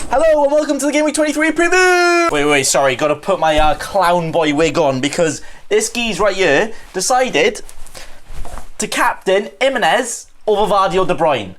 Hello and welcome to the Gameweek 23 preview! Wait, sorry, gotta put my clown boy wig on because this geez right here decided to captain Jimenez over Vardy or De Bruyne.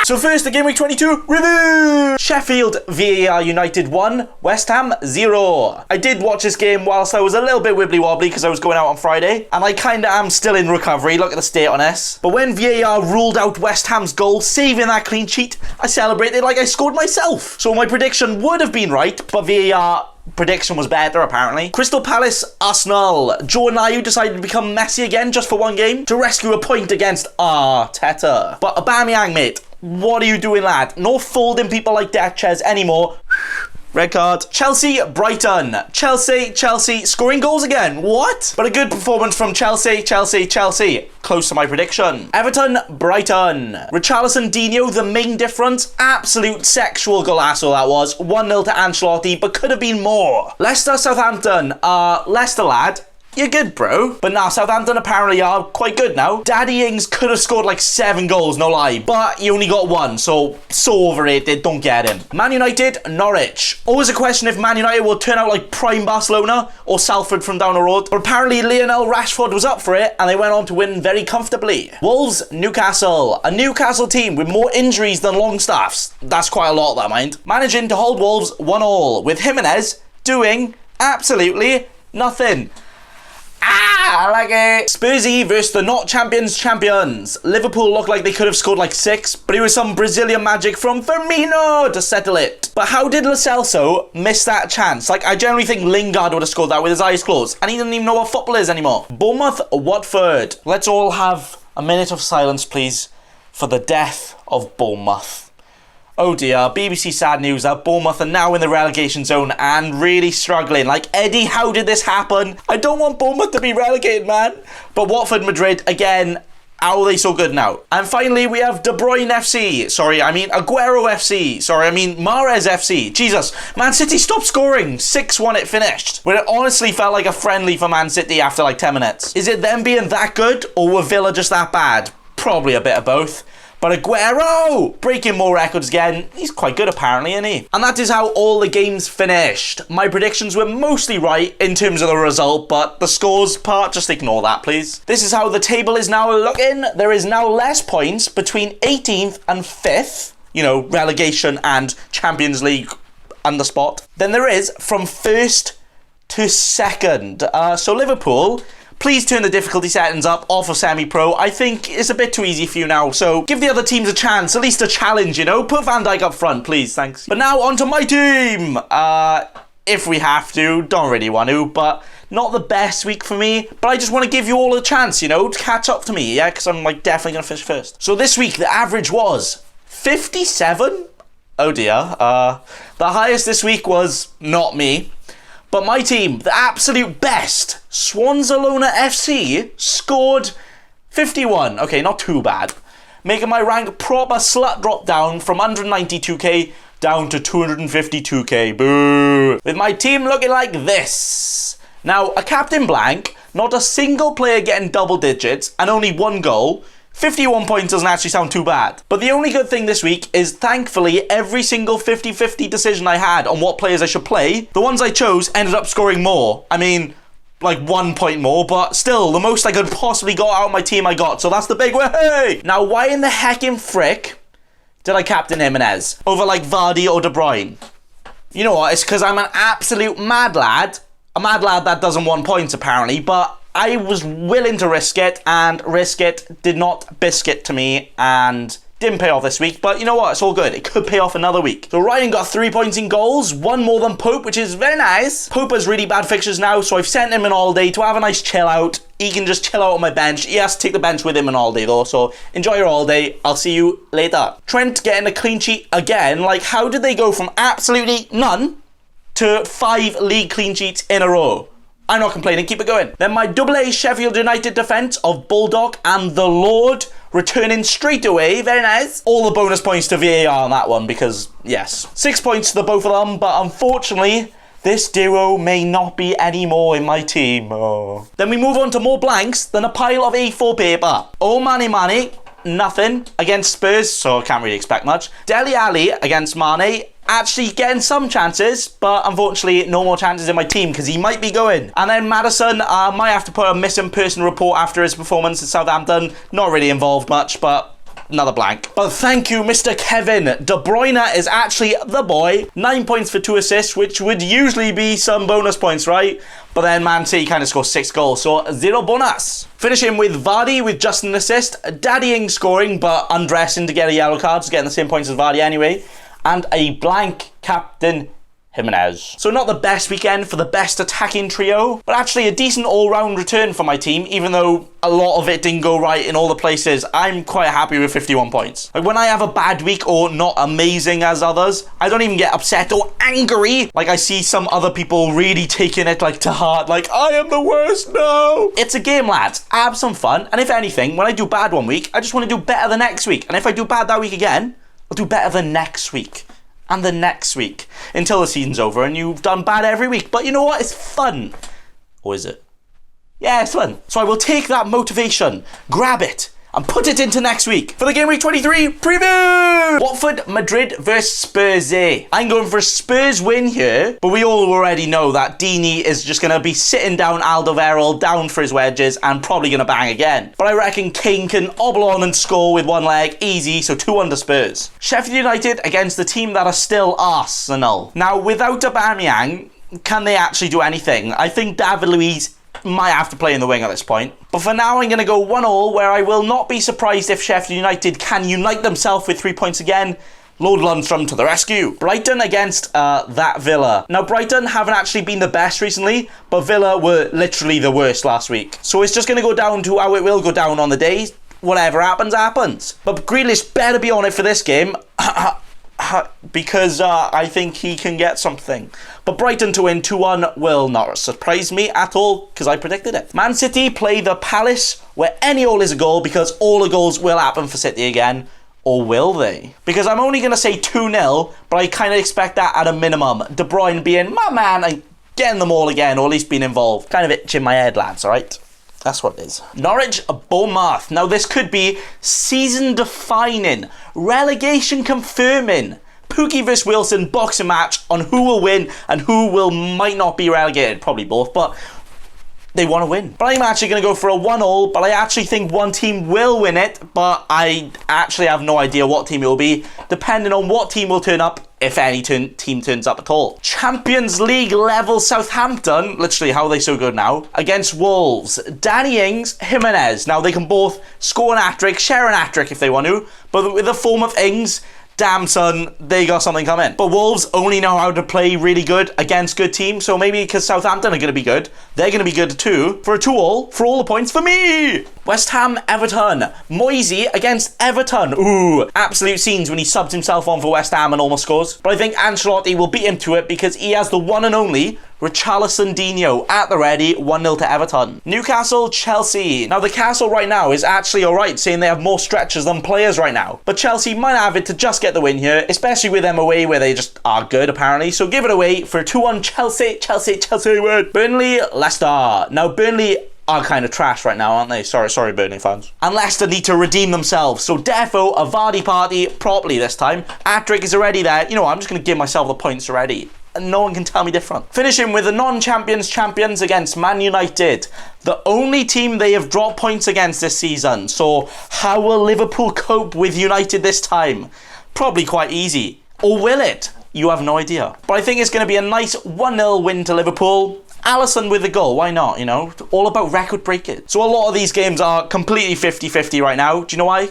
So first, the Gameweek 22 review! Sheffield VAR United 1, West Ham 0. I did watch this game whilst I was a little bit wibbly-wobbly because I was going out on Friday, and I kinda am still in recovery, look at the state on this. But when VAR ruled out West Ham's goal, saving that clean sheet, I celebrated like I scored myself. So my prediction would have been right, but VAR prediction was better apparently. Crystal Palace, Arsenal. Jordan Ayew decided to become Messi again just for one game to rescue a point against Arteta. But Aubameyang, mate, what are you doing, lad? No folding people like Datchez anymore. Red card. Chelsea, Brighton. Chelsea, scoring goals again. What? But a good performance from Chelsea. Close to my prediction. Everton, Brighton. Richarlison, Dino, the main difference. Absolute sexual golazo that was. 1-0 to Ancelotti, but could have been more. Leicester, Southampton. Leicester, lad. You're good, bro. But now Southampton apparently are quite good now. Daddy Ings could have scored like 7 goals, no lie. But he only got 1, so overrated. Don't get him. Man United, Norwich. Always a question if Man United will turn out like prime Barcelona or Salford from down the road. But apparently Lionel Rashford was up for it and they went on to win very comfortably. Wolves, Newcastle. A Newcastle team with more injuries than Longstaffs. That's quite a lot, that mind. Managing to hold Wolves 1-1 with Jimenez doing absolutely nothing. I like it. Spursy versus the not champions. Liverpool looked like they could have scored like 6, but it was some Brazilian magic from Firmino to settle it. But how did Lo Celso miss that chance? Like, I generally think Lingard would have scored that with his eyes closed, and he doesn't even know what football is anymore. Bournemouth, Watford. Let's all have a minute of silence, please, for the death of Bournemouth. Oh dear, BBC sad news that Bournemouth are now in the relegation zone and really struggling. Like, Eddie, how did this happen? I don't want Bournemouth to be relegated, man. But Watford, Madrid, again, how are they so good now? And finally, we have De Bruyne FC. Sorry, I mean Aguero FC. Sorry, I mean Mahrez FC. Jesus, Man City stopped scoring. 6-1 it finished. When it honestly felt like a friendly for Man City after like 10 minutes. Is it them being that good or were Villa just that bad? Probably a bit of both. But Aguero, breaking more records again. He's quite good apparently, isn't he? And that is how all the games finished. My predictions were mostly right in terms of the result, but the scores part, just ignore that, please. This is how the table is now looking. There is now less points between 18th and 5th, you know, relegation and Champions League and the spot, than there is from 1st to 2nd. So Liverpool, please turn the difficulty settings up off of semi-pro. I think it's a bit too easy for you now, so give the other teams a chance, at least a challenge, you know? Put Van Dijk up front, please, thanks. But now onto my team! If we have to, don't really want to, but not the best week for me. But I just want to give you all a chance, you know, to catch up to me, yeah? Because I'm like definitely going to finish first. So this week, the average was 57? Oh dear. The highest this week was not me. But my team, the absolute best, Swanzalona FC, scored 51. Okay, not too bad. Making my rank proper slut drop down from 192k down to 252k. Boo! With my team looking like this. Now, a captain blank, not a single player getting double digits, and only 1 goal. 51 points doesn't actually sound too bad. But the only good thing this week is thankfully every single 50-50 decision I had on what players I should play, the ones I chose ended up scoring more. I mean, like 1 point more, but still, the most I could possibly got out of my team I got, so that's the big way. Now, why in the heckin' frick did I captain Jimenez over like Vardy or De Bruyne? You know what, it's because I'm an absolute mad lad. A mad lad that doesn't want points apparently, but I was willing to risk it, and risk it did not biscuit to me, and didn't pay off this week, but you know what, it's all good. It could pay off another week. So Ryan got 3 points in goals, 1 more than Pope, which is very nice. Pope has really bad fixtures now, so I've sent him an all-day to have a nice chill out. He can just chill out on my bench. He has to take the bench with him an all-day though, so enjoy your all-day. I'll see you later. Trent getting a clean sheet again. Like, how did they go from absolutely none to 5 league clean sheets in a row? I'm not complaining, keep it going. Then my AA Sheffield United defence of Bulldog and the Lord returning straight away, very nice. All the bonus points to VAR on that one because, yes. 6 points to the both of them, but unfortunately, this duo may not be anymore in my team. Oh. Then we move on to more blanks than a pile of A4 paper. Oh, Manny, nothing against Spurs, so I can't really expect much. Dele Alli against Mane, actually getting some chances, but unfortunately no more chances in my team because he might be going. And then Maddison might have to put a missing person report after his performance at Southampton. Not really involved much, but another blank. But thank you, Mr. Kevin. De Bruyne is actually the boy. 9 points for 2 assists, which would usually be some bonus points, right? But then Man City kind of scored 6 goals, so 0 bonus. Finishing with Vardy with just an assist. Daddying scoring, but undressing to get a yellow card, so getting the same points as Vardy anyway. And a blank captain Jimenez. So not the best weekend for the best attacking trio, but actually a decent all-round return for my team, even though a lot of it didn't go right in all the places. I'm quite happy with 51 points. Like when I have a bad week or not amazing as others, I don't even get upset or angry. Like I see some other people really taking it like to heart, like I am the worst, no. It's a game, lads. Have some fun. And if anything, when I do bad one week, I just want to do better the next week. And if I do bad that week again, I'll do better the next week. And the next week. Until the season's over and you've done bad every week. But you know what? It's fun. Or is it? Yeah, it's fun. So I will take that motivation, grab it, and put it into next week for the Gameweek 23 preview! Watford, Madrid versus Spurs. I'm going for a Spurs win here, but we all already know that Dini is just going to be sitting down Alderweireld down for his wedges and probably going to bang again. But I reckon Kane can obble on and score with one leg, easy, so 2-1 Spurs. Sheffield United against the team that are still Arsenal. Now, without Aubameyang, can they actually do anything? I think David Luiz might have to play in the wing at this point. But for now, I'm going to go 1-1, where I will not be surprised if Sheffield United can unite themselves with 3 points again. Lord Lundstrom to the rescue. Brighton against that Villa. Now, Brighton haven't actually been the best recently, but Villa were literally the worst last week. So it's just going to go down to how it will go down on the day. Whatever happens, happens. But Grealish better be on it for this game. Because I think he can get something. But Brighton to win 2-1 will not surprise me at all, because I predicted it. Man City play the Palace, where any goal is a goal, because all the goals will happen for City again. Or will they? Because I'm only going to say 2-0, but I kind of expect that at a minimum. De Bruyne being my man and getting them all again, or at least being involved. Kind of itching my head, lads, alright? That's what it is. Norwich, Bournemouth. Now this could be season defining, relegation confirming, Pookie vs Wilson boxing match on who will win and who might not be relegated. Probably both, but they want to win. But I'm actually going to go for a 1-1, but I actually think one team will win it, but I actually have no idea what team it will be, depending on what team will turn up, if any team turns up at all. Champions League level Southampton, literally how are they so good now, against Wolves. Danny Ings, Jimenez. Now they can both score an hat-trick, share an hat-trick if they want to, but with the form of Ings, damn son, they got something coming. But Wolves only know how to play really good against good teams, so maybe because Southampton are going to be good, they're going to be good too. For a 2-2, for all the points for me! West Ham, Everton. Moisey against Everton. Ooh, absolute scenes when he subs himself on for West Ham and almost scores. But I think Ancelotti will beat him to it because he has the one and only Richarlison Dino at the ready, 1-0 to Everton. Newcastle, Chelsea. Now the Castle right now is actually alright, saying they have more stretchers than players right now. But Chelsea might have it to just get the win here, especially with them away where they just are good apparently. So give it away for 2-1 Chelsea win. Burnley, Leicester. Now Burnley are kind of trash right now, aren't they? Sorry, Burnley fans. And Leicester need to redeem themselves. So defo a Vardy party properly this time. Hat-trick is already there. You know what? I'm just going to give myself the points already. And no one can tell me different. Finishing with the non-champions champions against Man United. The only team they have dropped points against this season. So how will Liverpool cope with United this time? Probably quite easy. Or will it? You have no idea. But I think it's going to be a nice 1-0 win to Liverpool. Alisson with the goal, why not, you know? All about record breaking. So a lot of these games are completely 50-50 right now. Do you know why?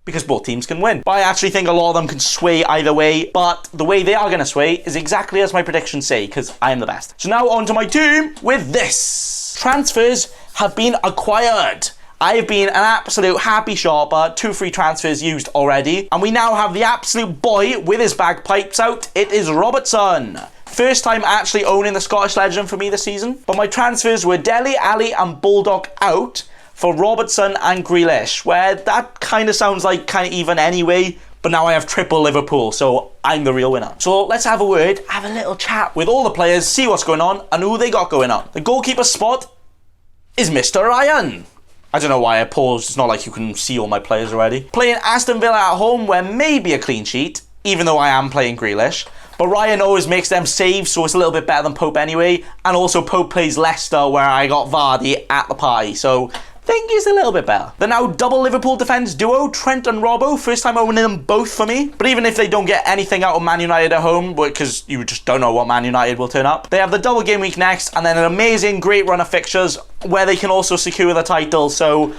Because both teams can win. But I actually think a lot of them can sway either way. But the way they are going to sway is exactly as my predictions say, because I am the best. So now on to my team with this. Transfers have been acquired. I have been an absolute happy shopper. 2 free transfers used already. And we now have the absolute boy with his bagpipes out. It is Robertson. First time actually owning the Scottish legend for me this season. But my transfers were Dele Alli and Bulldog out for Robertson and Grealish, where that kind of sounds like kind of even anyway. But now I have triple Liverpool, so I'm the real winner. So let's have a word, have a little chat with all the players, see what's going on and who they got going on. The goalkeeper spot is Mr. Ryan. I don't know why I paused. It's not like you can see all my players already. Playing Aston Villa at home, where maybe a clean sheet, even though I am playing Grealish. But Ryan always makes them saves, so it's a little bit better than Pope anyway. And also Pope plays Leicester, where I got Vardy at the party. So I think it's a little bit better. The now double Liverpool defence duo, Trent and Robbo. First time owning them both for me. But even if they don't get anything out of Man United at home, because you just don't know what Man United will turn up, they have the double game week next, and then an amazing, great run of fixtures where they can also secure the title. So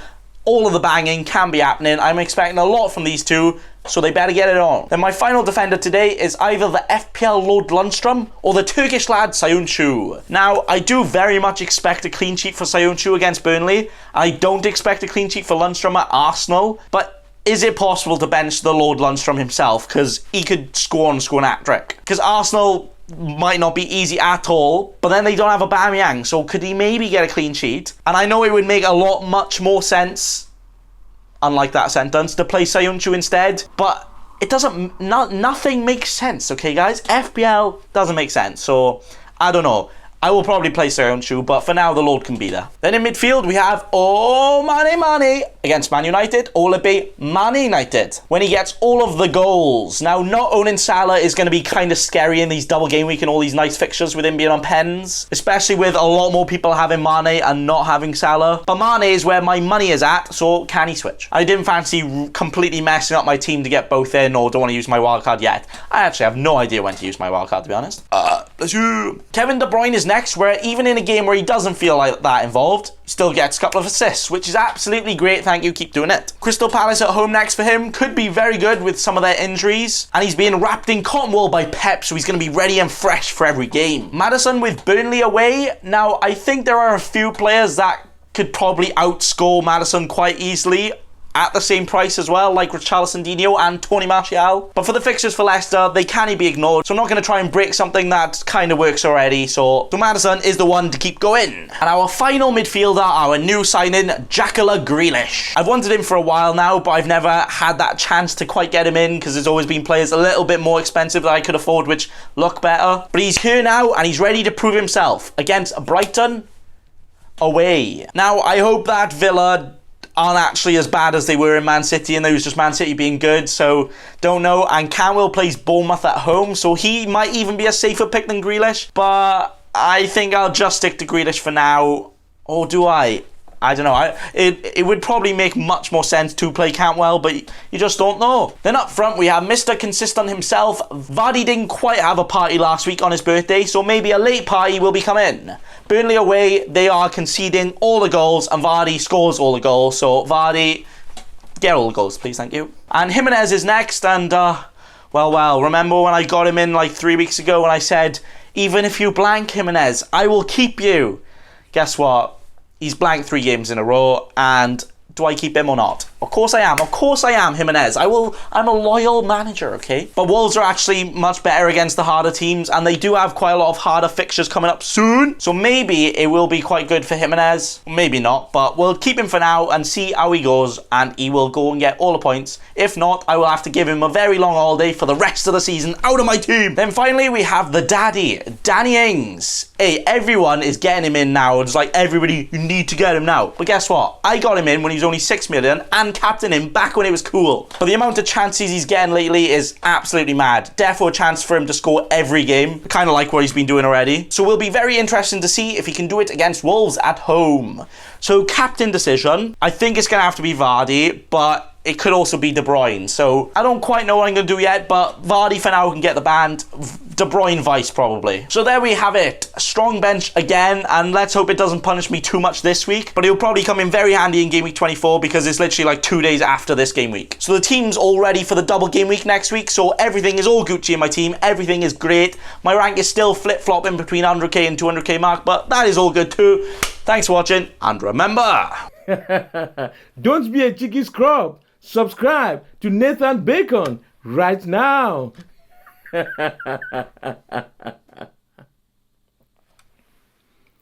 all of the banging can be happening. I'm expecting a lot from these two, so they better get it on. Then my final defender today is either the FPL Lord Lundstrom or the Turkish lad Sayuncu. Now, I do very much expect a clean sheet for Sayuncu against Burnley. I don't expect a clean sheet for Lundstrom at Arsenal, but is it possible to bench the Lord Lundstrom himself? Because he could score and score an hat-trick. Because Arsenal might not be easy at all, but then they don't have Aubameyang, so could he maybe get a clean sheet? And I know it would make much more sense, unlike that sentence, to play Sayuncu instead, but it doesn't, nothing makes sense, okay guys? FPL doesn't make sense, so I don't know. I will probably play Sayuncu, but for now the Lord can be there. Then in midfield we have Mane against Man United, or will it be Man United when he gets all of the goals? Now, not owning Salah is going to be kind of scary in these double game week and all these nice fixtures with him being on pens, especially with a lot more people having Mane and not having Salah. But Mane is where my money is at, so can he switch? I didn't fancy completely messing up my team to get both in, or don't want to use my wildcard yet. I actually have no idea when to use my wildcard, to be honest. Bless you. Kevin De Bruyne is next, where even in a game where he doesn't feel like that involved, he still gets a couple of assists, which is absolutely great. Thank you, keep doing it. Crystal Palace at home next for him. Could be very good with some of their injuries, and he's being wrapped in cotton wool by Pep, so he's going to be ready and fresh for every game. Maddison with Burnley away. Now, I think there are a few players that could probably outscore Maddison quite easily at the same price as well, like Richarlison, Dino and Tony Martial. But for the fixtures for Leicester, they can't be ignored, so I'm not going to try and break something that kind of works already. So Maddison is the one to keep going. And our final midfielder, our new signing, Jacala Grealish. I've wanted him for a while now, but I've never had that chance to quite get him in, because there's always been players a little bit more expensive that I could afford, which look better. But he's here now, and he's ready to prove himself against Brighton away. Now, I hope that Villa aren't actually as bad as they were in Man City, and it was just Man City being good, so don't know. And Canwell plays Bournemouth at home, so he might even be a safer pick than Grealish, but I think I'll just stick to Grealish for now. Or do I? I don't know. It would probably make much more sense to play Cantwell, but you just don't know. Then up front, we have Mr. Consistent himself. Vardy didn't quite have a party last week on his birthday, so maybe a late party will be coming. Burnley away, they are conceding all the goals, and Vardy scores all the goals. So Vardy, get all the goals, please, thank you. And Jimenez is next, and well, remember when I got him in like 3 weeks ago when I said, even if you blank Jimenez, I will keep you. Guess what? He's blanked 3 games in a row, and do I keep him or not? Of course I am. Of course I am, Jimenez. I'm a loyal manager, okay? But Wolves are actually much better against the harder teams, and they do have quite a lot of harder fixtures coming up soon. So maybe it will be quite good for Jimenez. Maybe not, but we'll keep him for now and see how he goes, and he will go and get all the points. If not, I will have to give him a very long holiday for the rest of the season out of my team. Then finally, we have the daddy, Danny Ings. Hey, everyone is getting him in now. It's like, everybody, you need to get him now. But guess what? I got him in when he was only 6 million and captain him back when it was cool. But the amount of chances he's getting lately is absolutely mad. Therefore, a chance for him to score every game. Kind of like what he's been doing already. So we'll be very interesting to see if he can do it against Wolves at home. So captain decision. I think it's going to have to be Vardy, but it could also be De Bruyne. So I don't quite know what I'm going to do yet, but Vardy for now can get the band. De Bruyne vice probably. So there we have it. A strong bench again, and let's hope it doesn't punish me too much this week, but it'll probably come in very handy in Game Week 24 because it's literally like 2 days after this game week. So the team's all ready for the double game week next week, so everything is all Gucci in my team. Everything is great. My rank is still flip-flopping between 100k and 200k mark, but that is all good too. Thanks for watching, and remember... Don't be a cheeky scrub. Subscribe to Nathan Bacon right now.